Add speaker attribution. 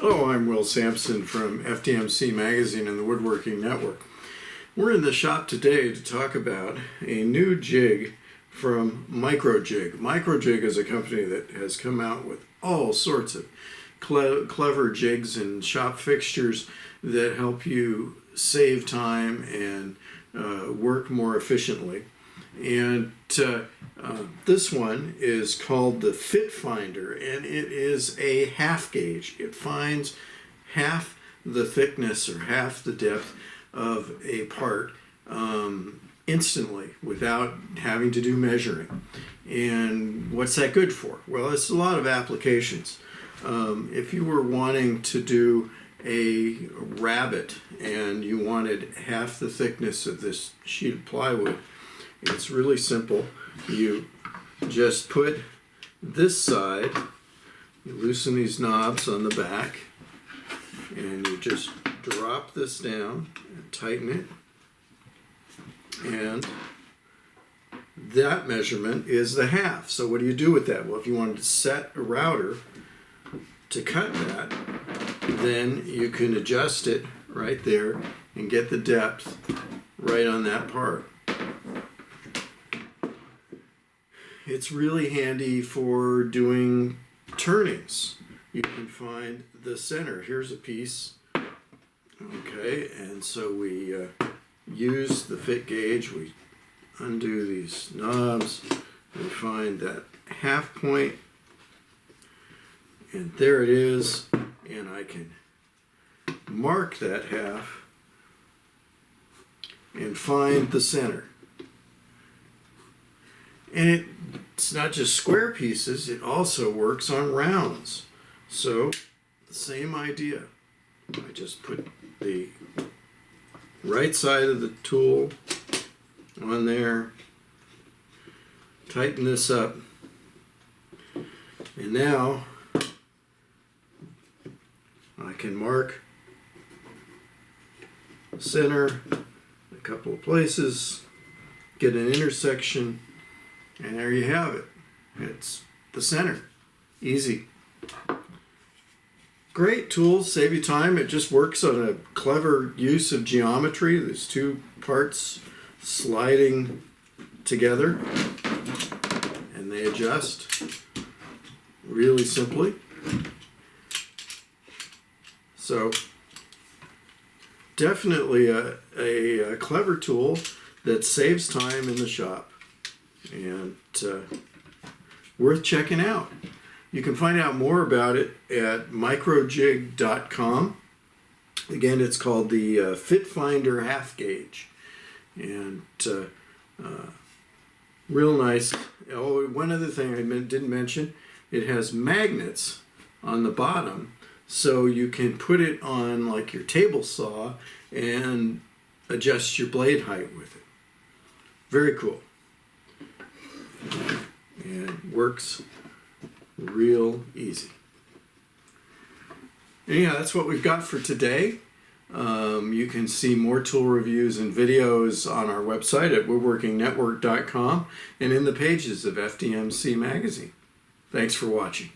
Speaker 1: Hello, I'm Will Sampson from FDMC Magazine and the Woodworking Network. We're in the shop today to talk about a new jig from MicroJig. MicroJig is a company that has come out with all sorts of clever jigs and shop fixtures that help you save time and work more efficiently. And this one is called the FitFinder, and it is a half gauge. It finds half the thickness or half the depth of a part instantly without having to do measuring. And what's that good for? Well, it's a lot of applications. If you were wanting to do a rabbet and you wanted half the thickness of this sheet of plywood, it's really simple. You just put this side, you loosen these knobs on the back, and you just drop this down and tighten it. And that measurement is the half. So what do you do with that? Well, if you wanted to set a router to cut that, then you can adjust it right there and get the depth right on that part. It's really handy for doing turnings. You can find the center. Here's a piece. Okay, and so we use the fit gauge. We undo these knobs. We find that half point. And there it is. And I can mark that half and find the center. And it's not just square pieces, it also works on rounds. So, the same idea. I just put the right side of the tool on there, tighten this up, and now I can mark the center a couple of places, get an intersection, and there you have it. It's the center. Easy. Great tools, save you time. It just works on a clever use of geometry. There's two parts sliding together and they adjust really simply. So definitely a clever tool that saves time in the shop. And worth checking out. You can find out more about it at microjig.com. Again, it's called the FitFinder half gauge, and real nice. Oh, one other thing I didn't mention, it has magnets on the bottom, so you can put it on like your table saw and adjust your blade height with it. Very cool. And works real easy. Anyhow, that's what we've got for today. You can see more tool reviews and videos on our website at woodworkingnetwork.com and in the pages of FDMC Magazine. Thanks for watching.